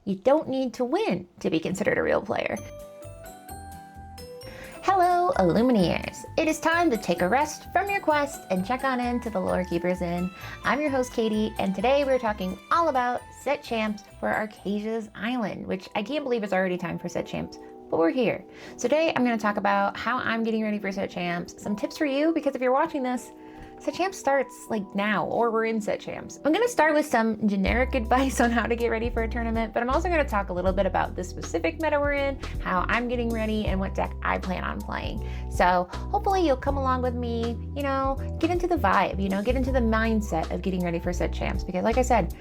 You don't need to win to be considered a real player. Hello, Illumineers! It is time to take a rest from your quest and check on in to the Lorekeeper's Inn. I'm your host, Katie, and today we're talking all about set champs for Archazia's Island, which I can't believe it's already time for set champs, but we're here. So today I'm going to talk about how I'm getting ready for set champs, some tips for you, because if you're watching this, set champs starts like now, or we're in set champs. I'm going to start with some generic advice on how to get ready for a tournament, but I'm also going to talk a little bit about the specific meta we're in, how I'm getting ready, and what deck I plan on playing. So hopefully you'll come along with me, get into the vibe, get into the mindset of getting ready for set champs, because like I said,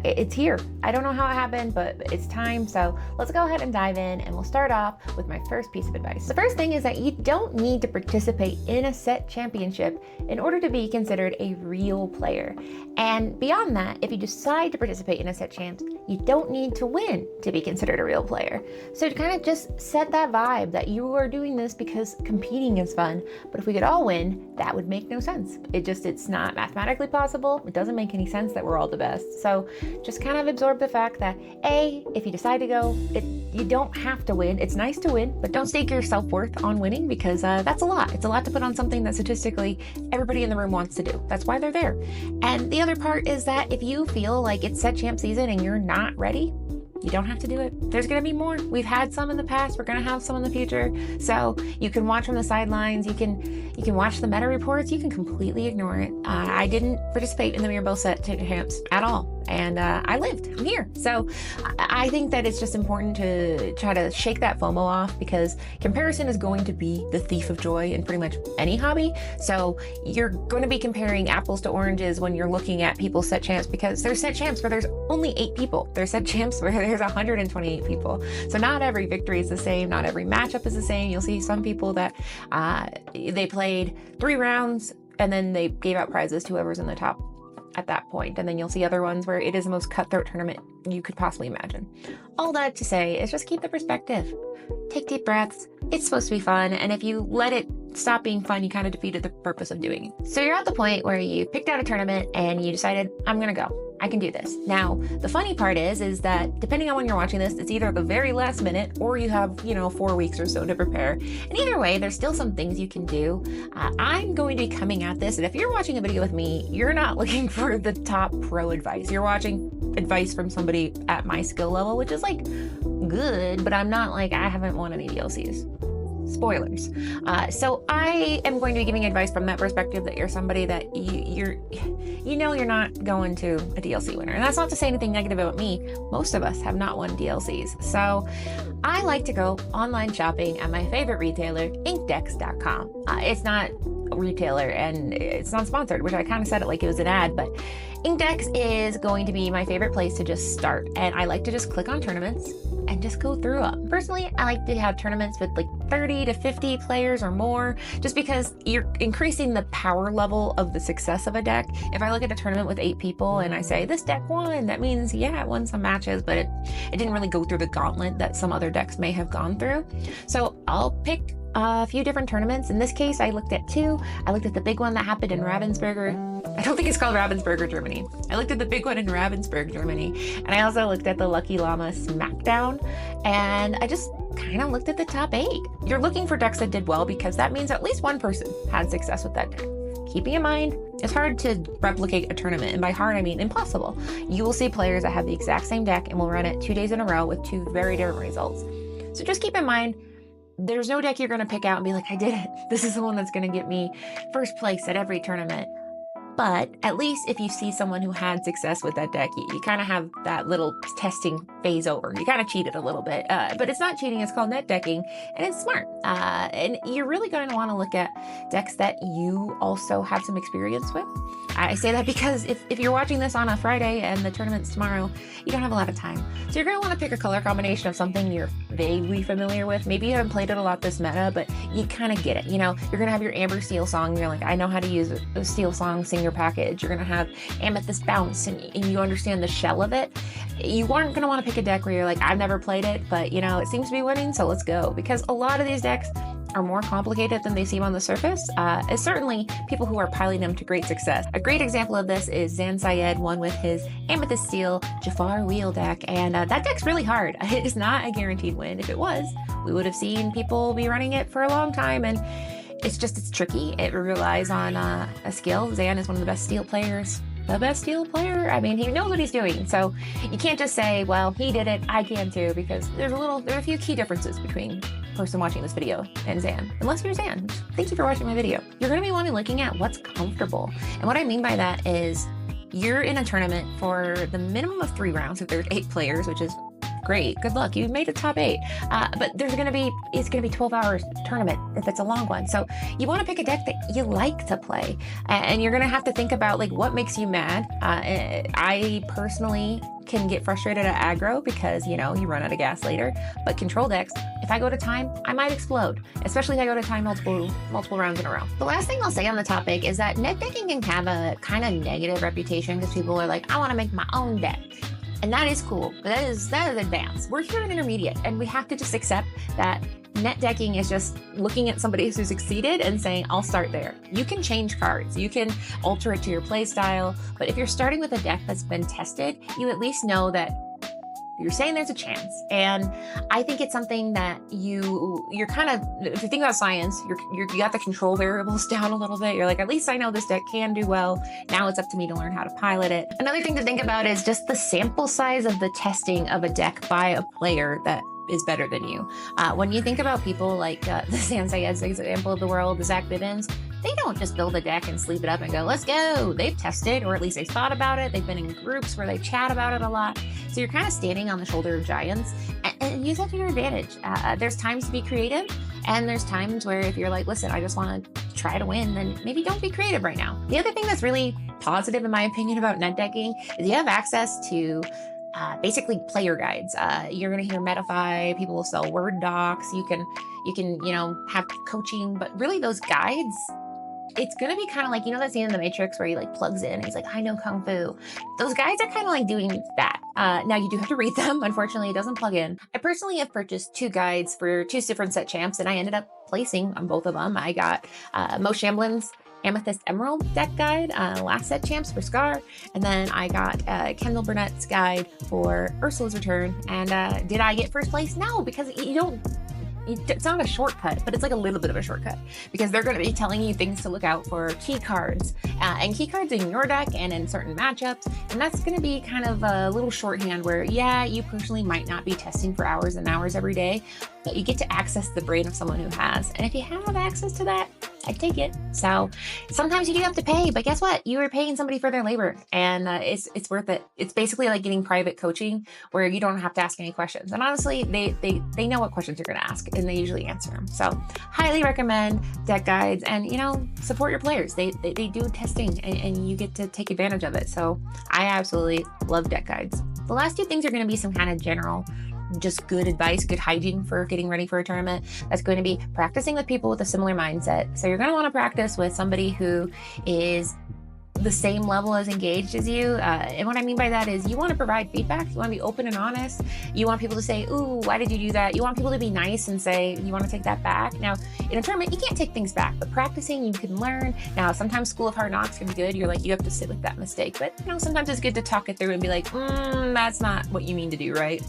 it's here. I don't know how it happened, but it's time. So let's go ahead and dive in, and we'll start off with my first piece of advice. The first thing is that you don't need to participate in a set championship in order to be considered a real player. And beyond that, if you decide to participate in a set champs, you don't need to win to be considered a real player. So to kind of just set that vibe that you are doing this because competing is fun, but if we could all win, that would make no sense. It's not mathematically possible. It doesn't make any sense that we're all the best. So just kind of absorb the fact that if you decide to go, you don't have to win. It's nice to win, but don't stake your self-worth on winning, because that's a lot. It's a lot to put on something that statistically everybody in the room wants to do. That's why they're there. And the other part is that if you feel like it's set champ season and you're not ready, you don't have to do it. There's going to be more. We've had some in the past. We're going to have some in the future. So you can watch from the sidelines. You can watch the meta reports. You can completely ignore it. I didn't participate in the Mirabelle set champs at all. And I lived. I'm here. So I think that it's just important to try to shake that FOMO off, because comparison is going to be the thief of joy in pretty much any hobby. So you're going to be comparing apples to oranges when you're looking at people's set champs, because there's set champs where there's only 8 people. There's set champs where there's 128 people. So not every victory is the same. Not every matchup is the same. You'll see some people that they played 3 rounds and then they gave out prizes to whoever's in the top at that point. And then you'll see other ones where it is the most cutthroat tournament you could possibly imagine. All that to say is just keep the perspective. Take deep breaths. It's supposed to be fun. And if you let it stop being fun, you kind of defeated the purpose of doing it. So you're at the point where you picked out a tournament and you decided, I'm going to go. I can do this. Now, the funny part is that depending on when you're watching this, it's either the very last minute or you have, 4 weeks or so to prepare. And either way, there's still some things you can do. I'm going to be coming at this, and if you're watching a video with me, you're not looking for the top pro advice. You're watching advice from somebody at my skill level, which is like good, but I'm not like, I haven't won any DLCs. Spoilers. So I am going to be giving advice from that perspective, that you're somebody that you're not going to a DLC winner. And that's not to say anything negative about me. Most of us have not won DLCs. So I like to go online shopping at my favorite retailer, inkdex.com. It's not a retailer and it's not sponsored, which I kind of said it like it was an ad, but Inkdex is going to be my favorite place to just start. And I like to just click on tournaments and just go through them. Personally, I like to have tournaments with like 30 to 50 players or more, just because you're increasing the power level of the success of a deck. If I look at a tournament with 8 people and I say, this deck won, that means, yeah, it won some matches, but it didn't really go through the gauntlet that some other decks may have gone through. So I'll pick a few different tournaments. In this case, I looked at 2. I looked at the big one that happened in Ravensburger. I don't think it's called Ravensburger, Germany. I looked at the big one in Ravensburg, Germany. And I also looked at the Lucky Llama Smackdown. And I just kind of looked at the top 8. You're looking for decks that did well, because that means at least one person had success with that deck. Keeping in mind, it's hard to replicate a tournament, and by hard I mean impossible. You will see players that have the exact same deck and will run it 2 days in a row with 2 very different results. So just keep in mind, there's no deck you're going to pick out and be like, I did it. This is the one that's going to get me first place at every tournament. But at least if you see someone who had success with that deck, you kind of have that little testing phase over. You kind of cheated a little bit, but it's not cheating. It's called net decking, and it's smart. And you're really going to want to look at decks that you also have some experience with. I say that because if you're watching this on a Friday and the tournament's tomorrow, you don't have a lot of time. So you're going to want to pick a color combination of something you're vaguely familiar with. Maybe you haven't played it a lot this meta, but you kind of get it. You're going to have your Amber Steel Song. You're like, I know how to use a Steel Song Singer package. You're going to have Amethyst Bounce, and you understand the shell of it. You aren't going to want to pick a deck where you're like, I've never played it, but it seems to be winning, so let's go. Because a lot of these decks are more complicated than they seem on the surface. It's certainly people who are piloting them to great success. A great example of this is Zan Syed won with his Amethyst Steel Jafar Wheel deck, and that deck's really hard. It is not a guaranteed win. If it was, we would have seen people be running it for a long time, and it's tricky. It relies on a skill. Zan is one of the best steel players. The best steel player. I mean, he knows what he's doing. So you can't just say, well, he did it, I can too, because there are a few key differences between the person watching this video and Zan. Unless you're Zan, thank you for watching my video. You're going to be wanting looking at what's comfortable. And what I mean by that is you're in a tournament for the minimum of 3 rounds if there's 8 players, which is great. Good luck. You made a top 8. But it's going to be 12 hours tournament if it's a long one. So you want to pick a deck that you like to play. And you're going to have to think about like what makes you mad. I personally can get frustrated at aggro because, you run out of gas later. But control decks, if I go to time, I might explode, especially if I go to time multiple rounds in a row. The last thing I'll say on the topic is that net decking can have a kind of negative reputation because people are like, I want to make my own deck. And that is cool, but that is advanced. We're here in intermediate, and we have to just accept that net decking is just looking at somebody who's succeeded and saying, I'll start there. You can change cards, you can alter it to your play style, but if you're starting with a deck that's been tested, you at least know that you're saying there's a chance. And I think it's something that you're kind of, if you think about science, you got the control variables down a little bit. You're like, at least I know this deck can do well. Now it's up to me to learn how to pilot it. Another thing to think about is just the sample size of the testing of a deck by a player that is better than you. When you think about people like the Zan Syed's example of the world, the Zach Bivens, they don't just build a deck and sleep it up and go, let's go. They've tested, or at least they've thought about it. They've been in groups where they chat about it a lot. So you're kind of standing on the shoulder of giants and use that to your advantage. There's times to be creative, and there's times where if you're like, listen, I just want to try to win, then maybe don't be creative right now. The other thing that's really positive, in my opinion, about net decking is you have access to basically player guides. You're going to hear Metafy, people will sell Word docs. You can, have coaching, but really those guides, it's going to be kind of like, that scene in The Matrix where he like plugs in and he's like, I know Kung Fu. Those guides are kind of like doing that. Now you do have to read them. Unfortunately, it doesn't plug in. I personally have purchased 2 guides for 2 different set champs, and I ended up placing on both of them. I got Mo Shamblin's Amethyst Emerald deck guide, last set champs for Scar, and then I got Kendall Burnett's guide for Ursula's Return. And did I get first place? No, because it's not a shortcut, but it's like a little bit of a shortcut because they're going to be telling you things to look out for, key cards, and key cards in your deck and in certain matchups. And that's going to be kind of a little shorthand where, yeah, you personally might not be testing for hours and hours every day, but you get to access the brain of someone who has. And if you have access to that, I'd take it. So sometimes you do have to pay, but guess what? You are paying somebody for their labor, and it's worth it. It's basically like getting private coaching where you don't have to ask any questions. And honestly, they know what questions you're going to ask, and they usually answer them. So highly recommend deck guides, and support your players. They do testing, and you get to take advantage of it. So I absolutely love deck guides. The last 2 things are going to be some kind of general, just good advice, good hygiene for getting ready for a tournament. That's going to be practicing with people with a similar mindset. So you're going to want to practice with somebody who is the same level as engaged as you. And what I mean by that is you want to provide feedback. You want to be open and honest. You want people to say, ooh, why did you do that? You want people to be nice and say, you want to take that back. Now, in a tournament, you can't take things back, but practicing, you can learn. Now, sometimes School of Hard Knocks can be good. You're like, you have to sit with that mistake. But, sometimes it's good to talk it through and be like, that's not what you mean to do, right?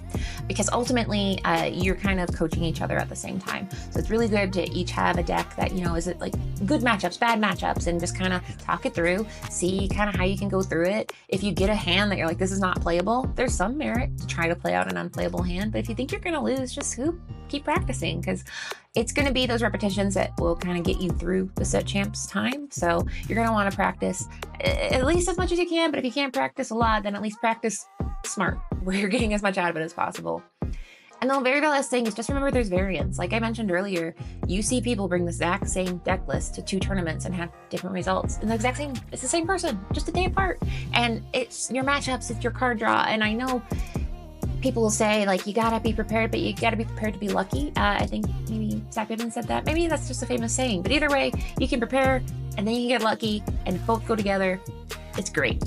Because ultimately, you're kind of coaching each other at the same time. So it's really good to each have a deck that, is it like good matchups, bad matchups, and just kind of talk it through. See kind of how you can go through it. If you get a hand that you're like, this is not playable, there's some merit to try to play out an unplayable hand. But if you think you're going to lose, just keep practicing, because it's going to be those repetitions that will kind of get you through the set champs time. So you're going to want to practice at least as much as you can. But if you can't practice a lot, then at least practice smart, where you're getting as much out of it as possible. And the very last thing is just remember there's variance. Like I mentioned earlier, you see people bring the exact same deck list to 2 tournaments and have different results. And it's the same person, just a day apart. And it's your matchups, it's your card draw. And I know people will say like, you gotta be prepared, but you gotta be prepared to be lucky. I think maybe Zach Bivens said that. Maybe that's just a famous saying. But either way, you can prepare and then you can get lucky and both go together. It's great.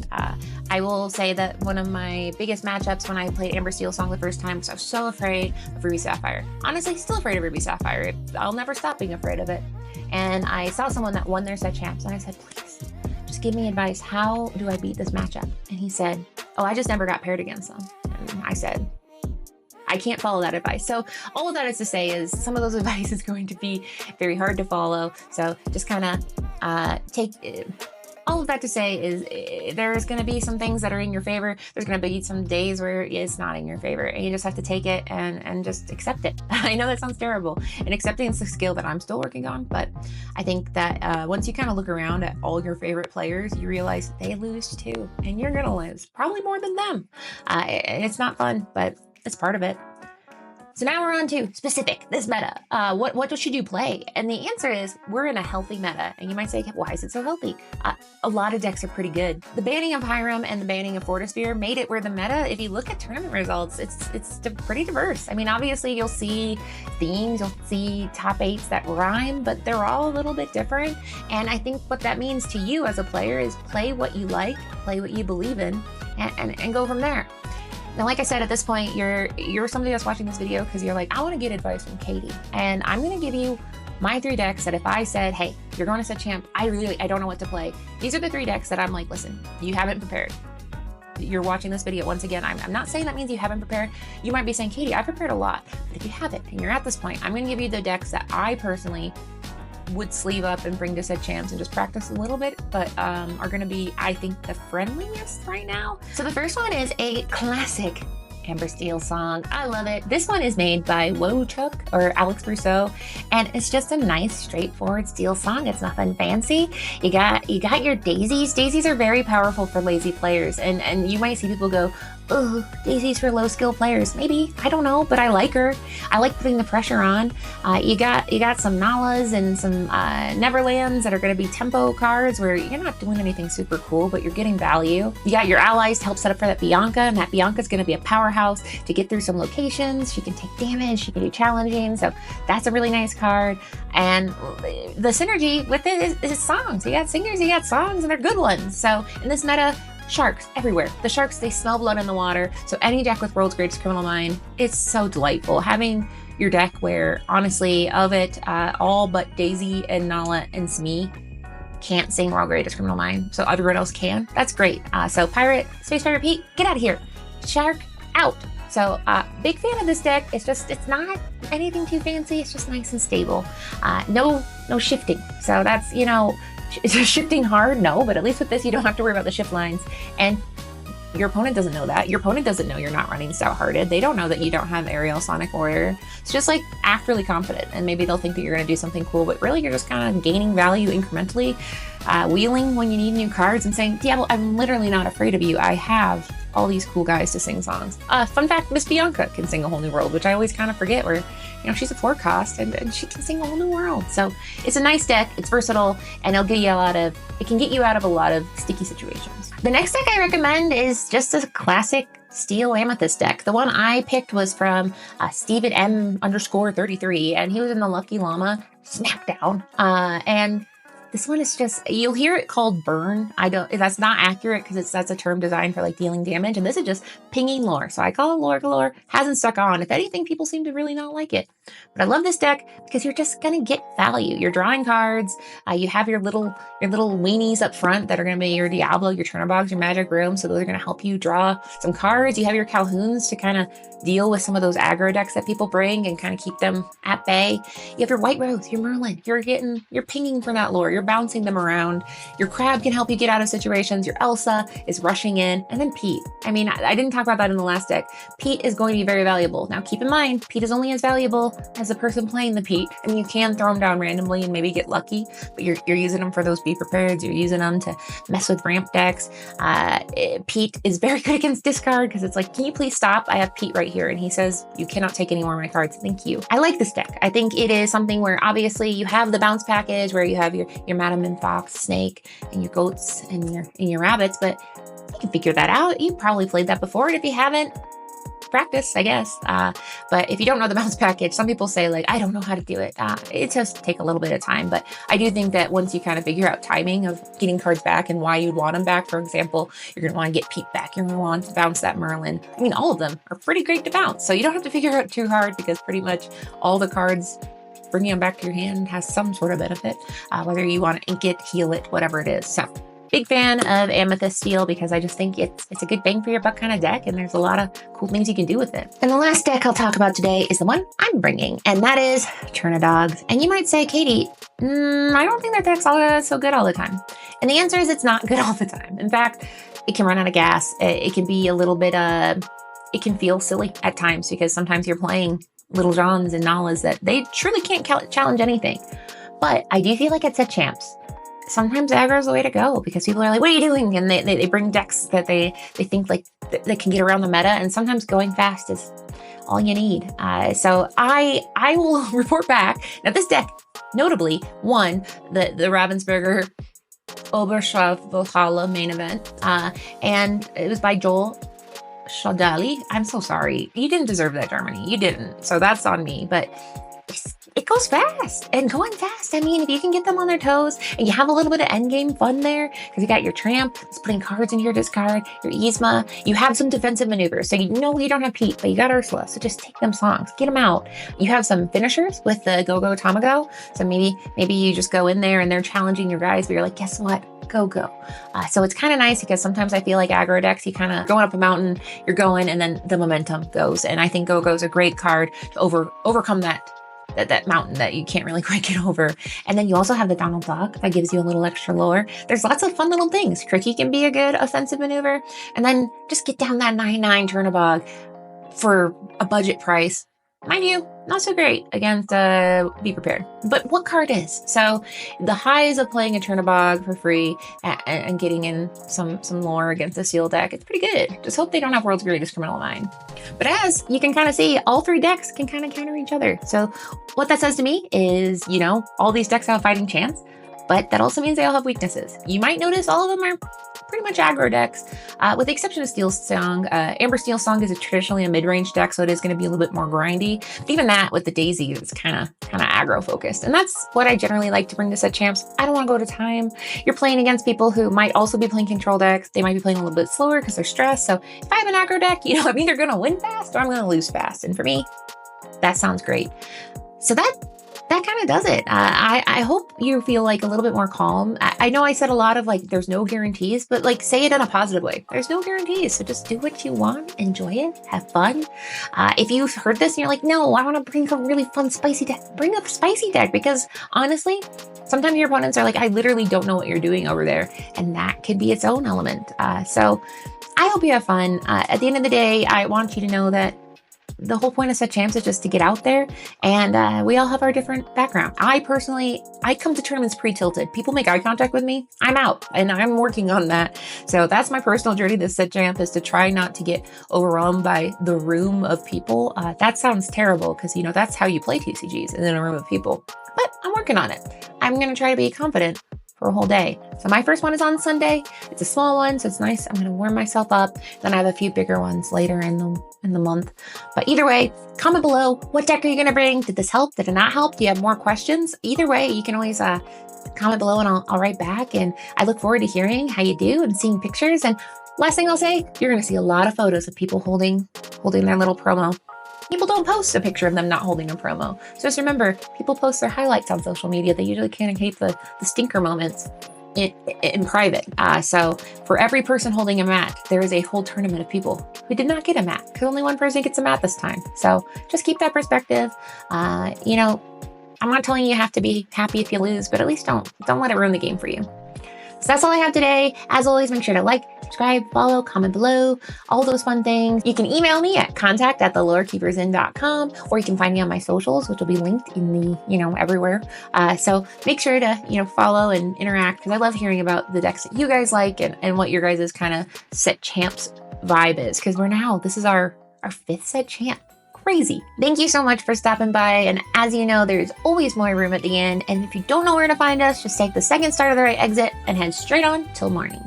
I will say that one of my biggest matchups when I played Amber Steel Song the first time was I was so afraid of Ruby Sapphire. Honestly, still afraid of Ruby Sapphire. I'll never stop being afraid of it. And I saw someone that won their set champs, and I said, please, just give me advice. How do I beat this matchup? And he said, oh, I just never got paired against them. And I said, I can't follow that advice. So all of that is to say is some of those advice is going to be very hard to follow. So just kind of take all of that to say is there's going to be some things that are in your favor. There's going to be some days where it's not in your favor, and you just have to take it and just accept it. I know that sounds terrible, and accepting is a skill that I'm still working on, but I think that once you kind of look around at all your favorite players, you realize that they lose too, and you're going to lose probably more than them. And it's not fun, but it's part of it. So now we're on to specific, this meta. What should you play? And the answer is we're in a healthy meta. And you might say, why is it so healthy? A lot of decks are pretty good. The banning of Hiram and the banning of Fortisphere made it where the meta, if you look at tournament results, it's pretty diverse. I mean, obviously you'll see themes, you'll see top 8s that rhyme, but they're all a little bit different. And I think what that means to you as a player is play what you like, play what you believe in, and go from there. Now, like I said, at this point, you're somebody that's watching this video because you're like, I want to get advice from Katie. And I'm going to give you my 3 decks that if I said, hey, you're going to set champ, I don't know what to play. These are the 3 decks that I'm like, listen, you haven't prepared. You're watching this video. Once again, I'm not saying that means you haven't prepared. You might be saying, Katie, I prepared a lot. But if you haven't and you're at this point, I'm going to give you the decks that I personally would sleeve up and bring to set champs and just practice a little bit, but are going to be, I think, the friendliest right now. So the first one is a classic Amber Steel song. I love it. This one is made by Wochuk or Alex Brousseau, and it's just a nice, straightforward steel song. It's nothing fancy. You got your daisies. Daisies are very powerful for lazy players, and you might see people go, oh, Daisy's for low skill players. Maybe, I don't know, but I like her. I like putting the pressure on. You got some Nalas and some Neverlands that are going to be tempo cards where you're not doing anything super cool, but you're getting value. You got your allies to help set up for that Bianca, and that Bianca's going to be a powerhouse to get through some locations. She can take damage, she can do challenging, so that's a really nice card. And the synergy with it is songs. You got singers, you got songs, and they're good ones. So in this meta, sharks everywhere. The sharks, they smell blood in the water. So any deck with World's Greatest Criminal Mind, it's so delightful. Having your deck where, honestly, of it, all but Daisy and Nala and Smee can't sing World's Greatest Criminal Mind, so everyone else can. That's great. So Pirate, Space Pirate Pete, get out of here. Shark, out. So big fan of this deck. It's not anything too fancy. It's just nice and stable. No shifting. So that's, is it shifting hard? No, but at least with this, you don't have to worry about the shift lines. And your opponent doesn't know that. Your opponent doesn't know you're not running Stout-Hearted. They don't know that you don't have Aerial Sonic Warrior. It's just like act really confident, and maybe they'll think that you're going to do something cool, but really you're just kind of gaining value incrementally, wheeling when you need new cards and saying, Diablo, I'm literally not afraid of you. I have all these cool guys to sing songs. Fun fact, Miss Bianca can sing A Whole New World, which I always kind of forget, where she's a 4 cost and she can sing A Whole New World. So it's a nice deck, it's versatile, and it can get you out of a lot of sticky situations. The next deck I recommend is just a classic Steel Amethyst deck. The one I picked was from Steven M_33, and he was in the Lucky Llama Smackdown. And this one is just, you'll hear it called burn. That's not accurate because that's a term designed for like dealing damage. And this is just pinging lore. So I call it Lore Galore. Hasn't stuck on. If anything, people seem to really not like it. But I love this deck because you're just going to get value. You're drawing cards. You have your little weenies up front that are going to be your Diablo, your Churnabogs, your Magic Room. So those are going to help you draw some cards. You have your Calhouns to kind of deal with some of those aggro decks that people bring and kind of keep them at bay. You have your White Rose, your Merlin. You're pinging for that lore. You're bouncing them around. Your Crab can help you get out of situations. Your Elsa is rushing in. And then Pete. I mean, I didn't talk about that in the last deck. Pete is going to be very valuable. Now, keep in mind, Pete is only as valuable as the person playing the Pete. I mean, you can throw them down randomly and maybe get lucky, but you're using them for those Be Prepareds. You're using them to mess with ramp decks. Pete is very good against discard because it's like, can you please stop? I have Pete right here. And he says, you cannot take any more of my cards. Thank you. I like this deck. I think it is something where obviously you have the bounce package where you have your Madam and Fox, Snake, and your goats and your rabbits, but you can figure that out. You probably played that before. And if you haven't, practice, I guess. But if you don't know the bounce package, some people say like, I don't know how to do it. It does take a little bit of time, but I do think that once you kind of figure out timing of getting cards back and why you'd want them back, for example, you're going to want to get Pete back. You're going to want to bounce that Merlin. I mean, all of them are pretty great to bounce. So you don't have to figure out too hard because pretty much all the cards bringing them back to your hand has some sort of benefit, whether you want to ink it, heal it, whatever it is. So big fan of Amethyst Steel because I just think it's a good bang for your buck kind of deck, and there's a lot of cool things you can do with it. And the last deck I'll talk about today is the one I'm bringing, and that is Turn of Dogs. And you might say, Katie, I don't think that deck's so good all the time. And the answer is it's not good all the time. In fact, it can run out of gas. It can be a little bit, it can feel silly at times because sometimes you're playing Little Johns and Nalas that they truly can't challenge anything. But I do feel like at Set Champs, sometimes aggro is the way to go because people are like, what are you doing? And they bring decks that they think like they can get around the meta, and sometimes going fast is all you need. So I will report back. Now this deck notably won the Ravensburger Oberschaf main event, and it was by Joel Schadali. I'm so sorry. You didn't deserve that, Germany. You didn't. So that's on me. But it goes fast, and going fast, I mean, if you can get them on their toes and you have a little bit of endgame fun there, because you got your Tramp, it's putting cards into your discard, your Yzma, you have some defensive maneuvers, so you know you don't have Pete, but you got Ursula, so just take them songs, get them out. You have some finishers with the Go-Go Tamago, so maybe you just go in there and they're challenging your guys, but you're like, guess what? Go. So it's kind of nice because sometimes I feel like aggro decks, you kind of going up a mountain, you're going, and then the momentum goes, and I think Go-Go is a great card to overcome that mountain that you can't really quite get over. And then you also have the Donald Duck that gives you a little extra lore. There's lots of fun little things. Cricky can be a good offensive maneuver. And then just get down that 9/9 Turnabog for a budget price. Mind you, not so great against Be Prepared. But what card is? So the highs of playing a Turnabog for free and getting in some lore against the Seal deck, it's pretty good. Just hope they don't have World's Greatest Criminal Mind. But as you can kind of see, all three decks can kind of counter each other. So what that says to me is, all these decks have a fighting chance, but that also means they all have weaknesses. You might notice all of them are pretty much aggro decks, with the exception of Steel Song. Amber Steel Song is traditionally a mid-range deck, so it is going to be a little bit more grindy. But even that with the Daisy is kind of aggro focused, and that's what I generally like to bring to Set Champs. I don't want to go to time. You're playing against people who might also be playing control decks. They might be playing a little bit slower because they're stressed. So if I have an aggro deck, I'm either going to win fast or I'm going to lose fast. And for me, that sounds great. So that kind of does it. I hope you feel like a little bit more calm. I know I said a lot of like, there's no guarantees, but like say it in a positive way. There's no guarantees. So just do what you want, enjoy it, have fun. If you heard this and you're like, no, I want to bring a really fun, spicy deck, bring a spicy deck, because honestly, sometimes your opponents are like, I literally don't know what you're doing over there. And that could be its own element. So I hope you have fun. At the end of the day, I want you to know that the whole point of Set Champs is just to get out there, and we all have our different background. I come to tournaments pre-tilted. People make eye contact with me, I'm out, and I'm working on that. So that's my personal journey this Set Champ, is to try not to get overwhelmed by the room of people. That sounds terrible because, that's how you play TCGs, in a room of people. But I'm working on it. I'm going to try to be confident for a whole day. So my first one is on Sunday. It's a small one, so it's nice. I'm going to warm myself up. Then I have a few bigger ones later in the month. But either way, comment below. What deck are you going to bring? Did this help? Did it not help? Do you have more questions? Either way, you can always comment below and I'll write back. And I look forward to hearing how you do and seeing pictures. And last thing I'll say, you're going to see a lot of photos of people holding their little promo. People don't post a picture of them not holding a promo. So just remember, people post their highlights on social media. They usually can't keep the stinker moments in private. So for every person holding a mat, there is a whole tournament of people who did not get a mat, because only one person gets a mat this time. So just keep that perspective. I'm not telling you have to be happy if you lose, but at least don't let it ruin the game for you. So that's all I have today. As always, make sure to like, subscribe, follow, comment below, all those fun things. You can email me at contact@thelorekeepersin.com, or you can find me on my socials, which will be linked in the, everywhere. So make sure to, follow and interact, because I love hearing about the decks that you guys like and what your guys' kind of Set Champs vibe is, because this is our 5th Set Champ. Crazy. Thank you so much for stopping by. And as you know, there's always more room at the end. And if you don't know where to find us, just take the second start of the right exit and head straight on till morning.